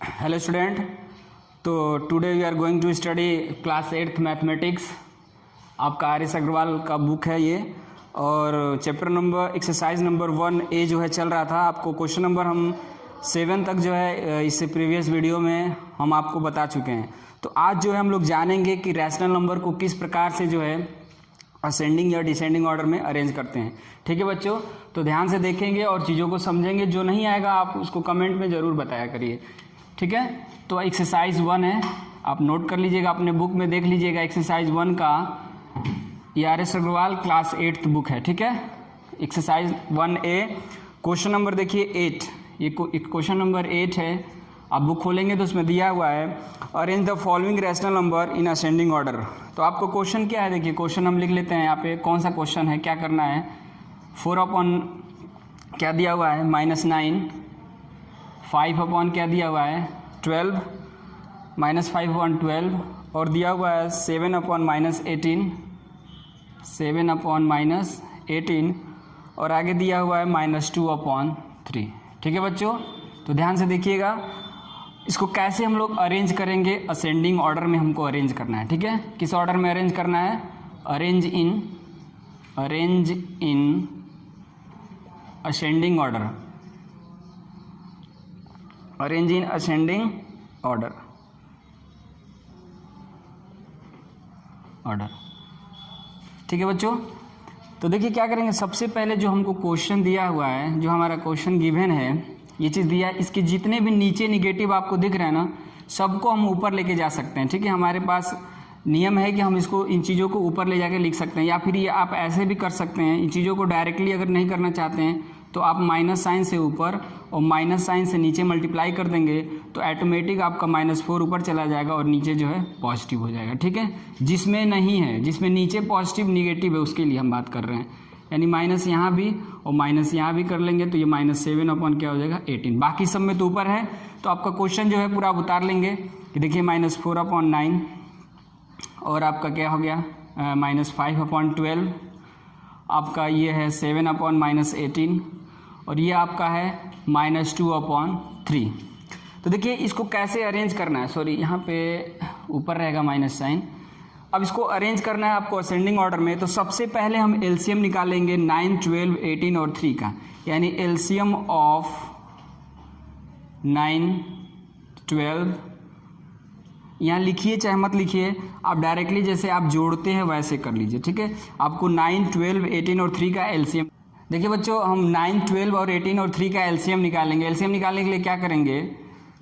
Hello student, तो today we are going to study class 8th mathematics. आपका R S Agarwal का book है ये, और chapter number exercise number 1A जो है चल रहा था। आपको क्वेश्चन नंबर हम 7 तक जो है इससे प्रीवियस वीडियो में हम आपको बता चुके हैं। तो आज जो है हम लोग जानेंगे कि रैशनल नंबर को किस प्रकार से जो है असेंडिंग या डिसेंडिंग ऑर्डर में अरेंज करते हैं। ठीक है बच्चों, तो ध्यान से देखेंगे और चीज़ों को समझेंगे। जो नहीं आएगा आप उसको कमेंट में ज़रूर बताया करिए। ठीक है, तो एक्सरसाइज 1 है, आप नोट कर लीजिएगा, अपने बुक में देख लीजिएगा। एक्सरसाइज 1 का R S Agarwal class 8th book है। ठीक है, एक्सरसाइज 1A क्वेश्चन नंबर देखिए 8। ये क्वेश्चन नंबर 8 है। आप बुक खोलेंगे तो उसमें दिया हुआ है arrange the following rational number in ascending order. तो आपको क्वेश्चन क्या है, देखिए क्वेश्चन हम लिख लेते हैं यहाँ पे। कौन सा क्वेश्चन है, क्या करना है। 4 अपॉन क्या दिया हुआ है -9, 5 अपॉन क्या दिया हुआ है 12, -5 अपॉन 12, और दिया हुआ है 7 अपॉन -18, 7 अपॉन -18, और आगे दिया हुआ है -2 अपॉन 3। ठीक है बच्चों, तो ध्यान से देखिएगा। इसको कैसे हम लोग अरेंज करेंगे, असेंडिंग ऑर्डर में हमको अरेंज करना है। ठीक है, किस ऑर्डर में अरेंज करना है, arrange in ascending order, arrange in ascending order. ठीक है बच्चों, तो देखिए क्या करेंगे। सबसे पहले जो हमको क्वेश्चन दिया हुआ है, जो हमारा क्वेश्चन गिवन है, ये चीज़ दिया है, इसके जितने भी नीचे निगेटिव आपको दिख रहे हैं ना, सबको हम ऊपर लेके जा सकते हैं। ठीक है, हमारे पास नियम है कि हम इसको इन चीज़ों को ऊपर ले जाके लिख सकते हैं, या फिर ये आप ऐसे भी कर सकते हैं। इन चीज़ों को डायरेक्टली अगर नहीं करना चाहते हैं तो आप माइनस साइन से ऊपर और माइनस साइन से नीचे मल्टीप्लाई कर देंगे तो ऑटोमेटिक आपका -4 ऊपर चला जाएगा और नीचे जो है पॉजिटिव हो जाएगा। ठीक है, जिसमें नहीं है, जिसमें नीचे पॉजिटिव निगेटिव है उसके लिए हम बात कर रहे हैं। यानी माइनस यहाँ भी और माइनस यहाँ भी कर लेंगे तो ये -7 अपॉन क्या हो जाएगा 18। बाकी सब में तो ऊपर है, तो आपका क्वेश्चन जो है पूरा आप उतार लेंगे कि देखिए -4 अपॉन 9, और आपका क्या हो गया -5 अपॉन 12, आपका ये है 7 अपॉन -18, और ये आपका है -2 अपॉन 3। तो देखिए इसको कैसे अरेंज करना है। सॉरी, यहाँ पे ऊपर रहेगा माइनस साइन। अब इसको अरेंज करना है आपको असेंडिंग ऑर्डर में। तो सबसे पहले हम एलसीएम निकालेंगे 9, 12, 18 और 3 का, यानी एलसीएम ऑफ 9, 12, यहाँ लिखिए चाहे मत लिखिए, आप डायरेक्टली जैसे आप जोड़ते हैं वैसे कर लीजिए। ठीक है, आपको 9, 12, 18 और 3 का एलसीएम। देखिए बच्चों, हम 9, 12 और 18 और 3 का एलसीएम निकालेंगे। एलसीएम निकालने के लिए क्या करेंगे,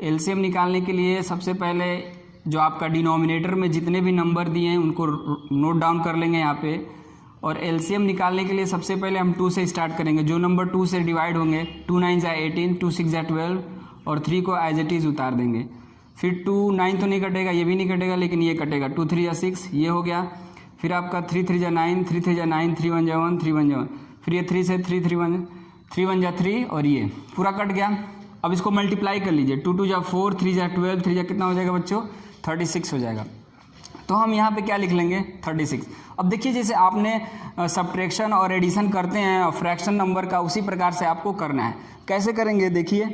एलसीएम निकालने के लिए सबसे पहले जो आपका डिनोमिनेटर में जितने भी नंबर दिए हैं उनको नोट डाउन कर लेंगे यहाँ पे। और एलसीएम निकालने के लिए सबसे पहले हम 2 से स्टार्ट करेंगे। जो नंबर 2 से डिवाइड होंगे, 2 9 = 18, 2 6 = 12, और 3 को एज इट इज़ उतार देंगे। फिर 2 9 तो नहीं कटेगा, ये भी नहीं कटेगा, लेकिन ये कटेगा। 2 3 = 6, ये हो गया। फिर आपका 3 3 = 9, 3 3 = 9, 3 1 = 1, 3 1 = 1। फिर ये 3 से 3 3 1 3 1 = 3, और ये पूरा कट गया। अब इसको मल्टीप्लाई कर लीजिए। 2 2 = 4, 3 = 12, 3 कितना हो जाएगा बच्चों 36 हो जाएगा। तो हम यहाँ पे क्या लिख लेंगे 36। अब देखिए जैसे आपने सब्ट्रैक्शन और एडिशन करते हैं और फ्रैक्शन नंबर का, उसी प्रकार से आपको करना है। कैसे करेंगे देखिए,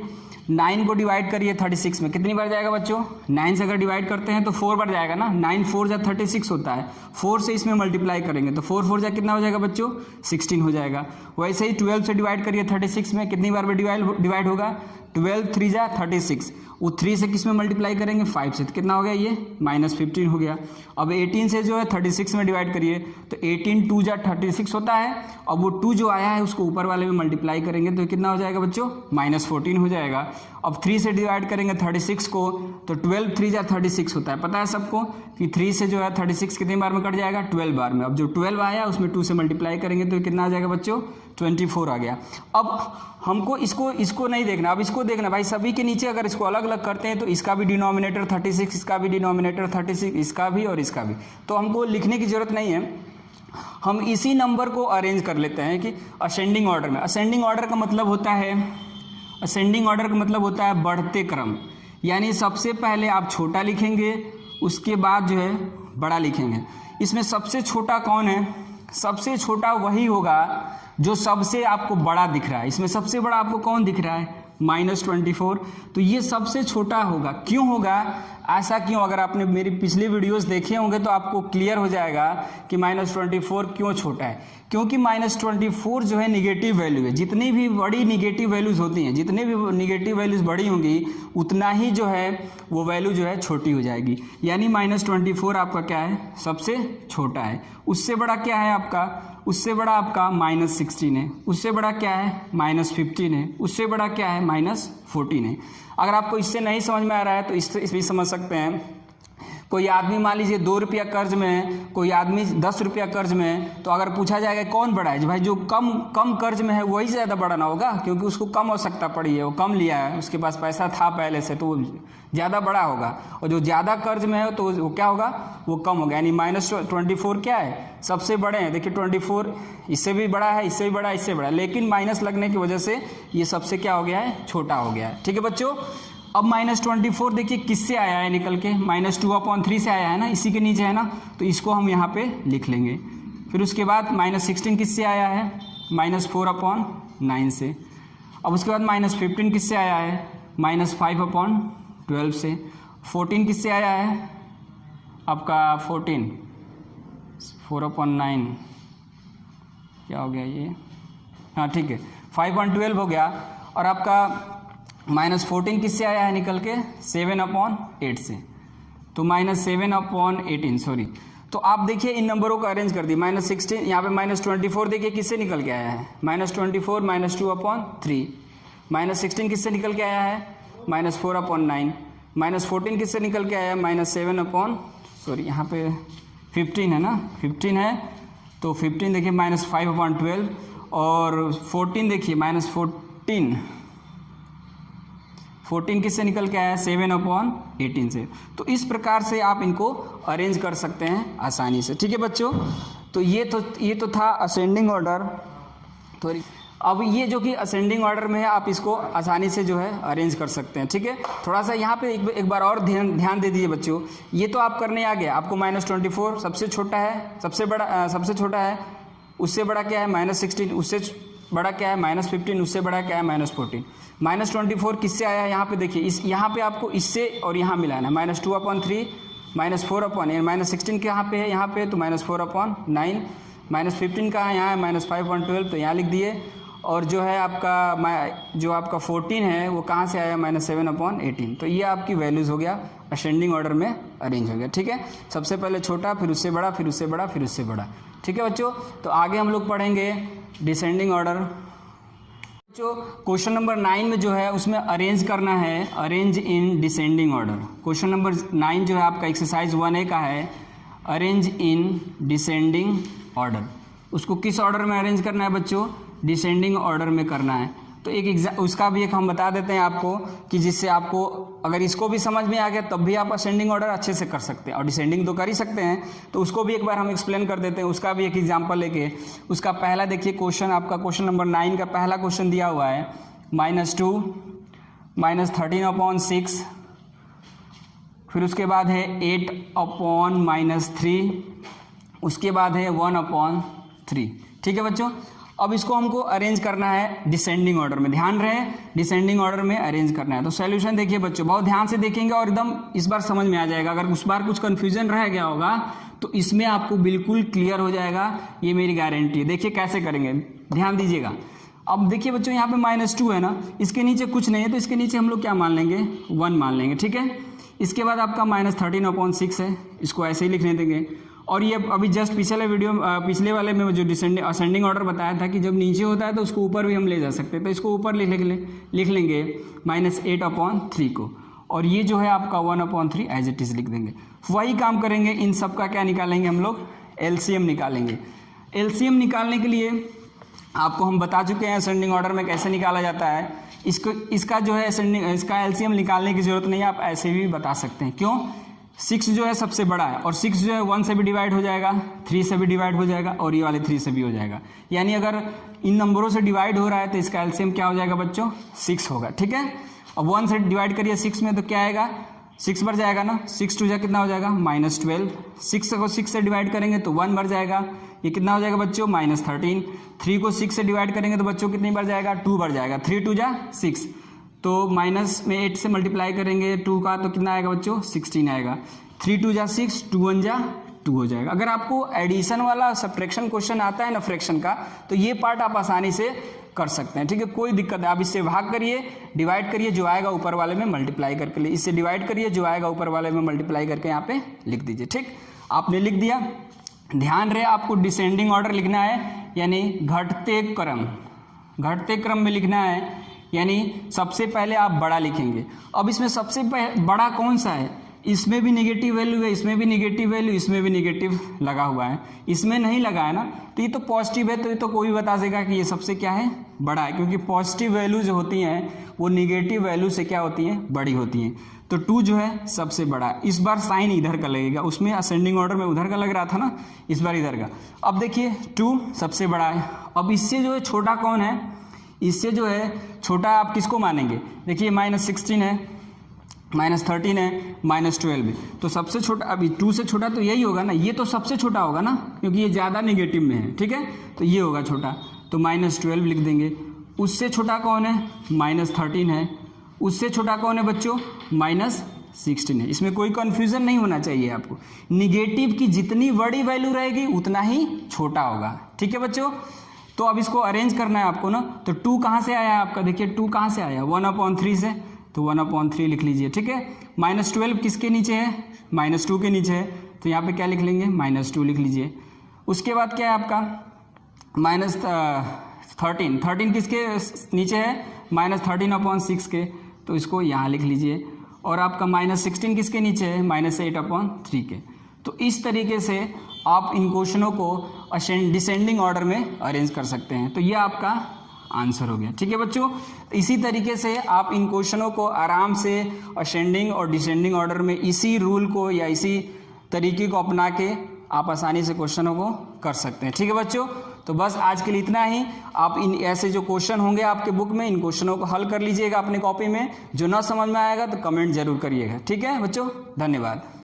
9 को डिवाइड करिए 36 में, कितनी बार जाएगा बच्चों 9 से अगर डिवाइड करते हैं तो 4 बार जाएगा ना। 9 4 = 36 होता है। 4 से इसमें मल्टीप्लाई करेंगे तो 4 4 कितना हो जाएगा बच्चों 16 हो जाएगा। वैसे ही 12 से डिवाइड करिए 36 में, कितनी बार में डिवाइड होगा 12 3 = 36। वो 3 से किस में मल्टीप्लाई करेंगे 5 से, तो कितना हो गया ये -15 हो गया। अब 18 से जो है 36 में डिवाइड करिए तो 18 2 = 36 होता है। अब वो 2 जो आया है उसको ऊपर वाले में मल्टीप्लाई करेंगे तो कितना हो जाएगा बच्चों -14 हो जाएगा। अब 3 से डिवाइड करेंगे 36 को तो 12 3 = 36 होता है। पता है सबको कि 3 से जो है 36 कितनी बार में कट जाएगा 12 बार में। अब जो 12 आया उसमें 2 से मल्टीप्लाई करेंगे तो कितना आ जाएगा बच्चों 24 आ गया। अब हमको इसको नहीं देखना, अब इसको देखना भाई। सभी के नीचे अगर इसको अलग अलग करते हैं तो इसका भी डिनोमिनेटर 36, इसका भी डिनोमिनेटर 36, इसका भी और इसका भी, तो हमको लिखने की ज़रूरत नहीं है। हम इसी नंबर को अरेंज कर लेते हैं कि असेंडिंग ऑर्डर में। असेंडिंग ऑर्डर का मतलब होता है बढ़ते क्रम। यानी सबसे पहले आप छोटा लिखेंगे, उसके बाद जो है बड़ा लिखेंगे। इसमें सबसे छोटा कौन है, सबसे छोटा वही होगा जो सबसे आपको बड़ा दिख रहा है। इसमें सबसे बड़ा आपको कौन दिख रहा है -24, तो ये सबसे छोटा होगा। क्यों होगा, ऐसा क्यों? अगर आपने मेरी पिछली वीडियोस देखे होंगे तो आपको क्लियर हो जाएगा कि -24 क्यों छोटा है। क्योंकि -24 जो है निगेटिव वैल्यू है। जितनी भी बड़ी निगेटिव वैल्यूज़ होती हैं, जितनी भी निगेटिव वैल्यूज़ बड़ी होंगी उतना ही जो है वो वैल्यू जो है छोटी हो जाएगी। यानी -24 आपका क्या है, सबसे छोटा है। उससे बड़ा क्या है आपका, उससे बड़ा आपका -16 है, उससे बड़ा क्या है -15 है, उससे बड़ा क्या है -14 है। अगर आपको इससे नहीं समझ में आ रहा है तो इससे भी समझ सकते हैं। कोई आदमी मान लीजिए 2 रुपया कर्ज में है, कोई आदमी 10 रुपया कर्ज में है, तो अगर पूछा जाएगा कौन बड़ा है, भाई जो कम कर्ज में है वही ज़्यादा बड़ा ना होगा, क्योंकि उसको कम आवश्यकता पड़ी है, वो कम लिया है, उसके पास पैसा था पहले से, तो वो ज़्यादा बड़ा होगा। और जो ज़्यादा कर्ज में है तो वो क्या होगा, वो कम होगा। यानी -24 क्या है, सबसे बड़े हैं। देखिए 24 इससे भी बड़ा है, इससे भी बड़ा है, इससे बड़ा है, लेकिन माइनस लगने की वजह से ये सबसे क्या हो गया है, छोटा हो गया है। ठीक है बच्चों। अब -24 देखिए किससे आया है निकल के, -2/3 से आया है ना, इसी के नीचे है ना, तो इसको हम यहाँ पे लिख लेंगे। फिर उसके बाद -16 किससे आया है, -4/9 से। अब उसके बाद -15 किससे आया है, -5/12 से। 14 किससे आया है आपका, 14 4/9 क्या हो गया ये, हाँ ठीक है 5/12 हो गया। और आपका -14 किससे आया है निकल के, 7/8 से। तो -7/18 सॉरी। तो आप देखिए इन नंबरों को अरेंज कर दिए। -16 यहाँ पे -24 देखिए किससे निकल के आया है, -24 -2/3। -16 किससे निकल के आया है, -4/9। -14 किससे निकल के आया है, -7 यहाँ पे 15 है ना, 15 है, तो 15 देखिए -5/12। और 14 देखिए -14 किससे निकल के आया है, 7/18 से। तो इस प्रकार से आप इनको अरेंज कर सकते हैं आसानी से। ठीक है बच्चों। तो ये तो था असेंडिंग ऑर्डर। तो अब ये जो कि असेंडिंग ऑर्डर में है, आप इसको आसानी से जो है अरेंज कर सकते हैं। ठीक है। थोड़ा सा यहाँ पे एक बार और ध्यान दे दीजिए बच्चों। ये तो आप करने आ गया, आपको -24 सबसे छोटा है, सबसे छोटा है, उससे बड़ा क्या है -16, उससे बड़ा क्या है -15, उससे बड़ा क्या है -14। -24 किससे आया है यहाँ पे देखिए, यहाँ पे आपको इससे और यहाँ मिलाना है, -2/3 -4/, -16 के यहाँ पे है, यहाँ पे तो -4/9। -15 कहाँ है, यहाँ है -5/12, तो यहाँ लिख दिए। और जो है आपका 14 है वो कहाँ से आया, -7/18। तो ये आपकी वैल्यूज़ हो गया, असेंडिंग ऑर्डर में अरेंज हो गया। ठीक है। सबसे पहले छोटा, फिर उससे बड़ा, फिर उससे बड़ा, फिर उससे बड़ा। ठीक है बच्चों। तो आगे हम लोग पढ़ेंगे डिसेंडिंग ऑर्डर। जो क्वेश्चन नंबर 9 में जो है उसमें अरेंज करना है, arrange in descending order. Question number 9 जो है आपका एक्सरसाइज 1A का है, अरेंज इन डिसेंडिंग ऑर्डर। उसको किस ऑर्डर में अरेंज करना है बच्चों, डिसेंडिंग ऑर्डर में करना है। तो उसका भी एक हम बता देते हैं आपको, कि जिससे आपको अगर इसको भी समझ में आ गया तब भी आप असेंडिंग ऑर्डर अच्छे से कर सकते हैं, और डिसेंडिंग तो कर ही सकते हैं। तो उसको भी एक बार हम एक्सप्लेन कर देते हैं, उसका भी एक एग्जांपल लेके। उसका पहला देखिए क्वेश्चन, आपका क्वेश्चन नंबर 9 का पहला क्वेश्चन दिया हुआ है, -2 -13/6, फिर उसके बाद है 8/-3, उसके बाद है 1/3। ठीक है बच्चों। अब इसको हमको अरेंज करना है डिसेंडिंग ऑर्डर में। ध्यान रहे, डिसेंडिंग ऑर्डर में अरेंज करना है। तो सॉल्यूशन देखिए बच्चों, बहुत ध्यान से देखेंगे और एकदम इस बार समझ में आ जाएगा। अगर उस बार कुछ कन्फ्यूजन रह गया होगा तो इसमें आपको बिल्कुल क्लियर हो जाएगा, ये मेरी गारंटी है। देखिए कैसे करेंगे, ध्यान दीजिएगा। अब देखिए बच्चों यहाँ पे -2 है ना, इसके नीचे कुछ नहीं है, तो इसके नीचे हम लोग क्या मान लेंगे, 1 मान लेंगे। ठीक है। इसके बाद आपका -13/6 है, इसको ऐसे ही लिखने देंगे। और ये अभी जस्ट पिछले वाले में जो असेंडिंग ऑर्डर बताया था कि जब नीचे होता है तो उसको ऊपर भी हम ले जा सकते हैं, तो इसको ऊपर लिख लेंगे -8/3 को, और ये जो है आपका 1/3 एज इट इज़ लिख देंगे। वही काम करेंगे, इन सब का क्या निकालेंगे हम लोग, एलसीएम निकालेंगे। एलसीएम निकालने के लिए आपको हम बता चुके हैं असेंडिंग ऑर्डर में कैसे निकाला जाता है। इसका जो है इसका एलसीएम निकालने की ज़रूरत नहीं है, आप ऐसे भी बता सकते हैं। क्यों, 6 जो है सबसे बड़ा है, और 6 जो है 1 से भी डिवाइड हो जाएगा, 3 से भी डिवाइड हो जाएगा, और ये वाले 3 से भी हो जाएगा। यानी अगर इन नंबरों से डिवाइड हो रहा है तो इसका एलसीएम क्या हो जाएगा बच्चों, 6 होगा। ठीक है। अब 1 से डिवाइड करिए 6 में तो क्या आएगा, 6 बढ़ जाएगा ना, 6 2 कितना हो जाएगा, -12। 6 को 6 से डिवाइड करेंगे तो 1 बढ़ जाएगा, ये कितना हो जाएगा बच्चों, -13। 3 को 6 से डिवाइड करेंगे तो बच्चों कितनी बढ़ जाएगा, 2 बढ़ जाएगा, 3 2 6। तो माइनस में 8 से मल्टीप्लाई करेंगे 2 का, तो कितना आएगा बच्चों 16 आएगा। 3 2 जा 6, 2 1 जा 2 हो जाएगा। अगर आपको एडिशन वाला सब्ट्रैक्शन क्वेश्चन आता है ना फ्रैक्शन का, तो ये पार्ट आप आसानी से कर सकते हैं, ठीक है, कोई दिक्कत है। आप इससे भाग करिए, डिवाइड करिए, जो आएगा ऊपर वाले में मल्टीप्लाई करके लिए, इससे डिवाइड करिए, जो आएगा ऊपर वाले में मल्टीप्लाई करके यहाँ पे लिख दीजिए। ठीक, आपने लिख दिया। ध्यान रहे आपको डिसेंडिंग ऑर्डर लिखना है, यानी घटते क्रम में लिखना है, यानी सबसे पहले आप बड़ा लिखेंगे। अब इसमें सबसे बड़ा कौन सा है? इसमें भी नेगेटिव वैल्यू है, इसमें भी नेगेटिव वैल्यू, इसमें भी नेगेटिव लगा हुआ है, इसमें नहीं लगा है ना, तो ये तो पॉजिटिव है, तो ये तो कोई बता देगा कि ये सबसे क्या है, बड़ा है, क्योंकि पॉजिटिव वैल्यू जो होती हैं वो नेगेटिव वैल्यू से क्या होती हैं, बड़ी होती हैं। तो 2 जो है सबसे बड़ा है। इस बार साइन इधर का लगेगा, उसमें असेंडिंग ऑर्डर में उधर का लग रहा था ना, इस बार इधर का। अब देखिए 2 सबसे बड़ा है। अब इससे जो है छोटा कौन है? इससे जो है छोटा आप किसको मानेंगे? देखिए -16 है, -13 है, -12 है, तो सबसे छोटा, अभी 2 से छोटा तो यही होगा ना, ये तो सबसे छोटा होगा ना, क्योंकि ये ज़्यादा नेगेटिव में है, ठीक है, तो ये होगा छोटा, तो -12 लिख देंगे। उससे छोटा कौन है? -13 है। उससे छोटा कौन है बच्चों? -16 है। इसमें कोई कन्फ्यूज़न नहीं होना चाहिए आपको। निगेटिव की जितनी बड़ी वैल्यू रहेगी उतना ही छोटा होगा, ठीक है बच्चों। तो अब इसको अरेंज करना है आपको ना, तो 2 कहाँ से आया है आपका? देखिए 2 कहाँ से आया? 1/3 से, तो 1/3 लिख लीजिए, ठीक है। -12 किसके नीचे है? -2 के नीचे है, तो यहाँ पे क्या लिख लेंगे? -2 लिख लीजिए। उसके बाद क्या है आपका? -13 किसके नीचे है? -13/6 के, तो इसको यहाँ लिख लीजिए। और आपका -16 किसके नीचे है? -8/3 के। तो इस तरीके से आप इन क्वेश्चनों को डिसेंडिंग ऑर्डर में अरेंज कर सकते हैं। तो ये आपका आंसर हो गया, ठीक है बच्चों। इसी तरीके से आप इन क्वेश्चनों को आराम से असेंडिंग और डिसेंडिंग ऑर्डर में इसी रूल को या इसी तरीके को अपना के आप आसानी से क्वेश्चनों को कर सकते हैं, ठीक है बच्चों। तो बस आज के लिए इतना ही। आप इन ऐसे जो क्वेश्चन होंगे आपके बुक में, इन क्वेश्चनों को हल कर लीजिएगा अपनी कॉपी में। जो ना समझ में आएगा तो कमेंट जरूर करिएगा, ठीक है बच्चों। धन्यवाद।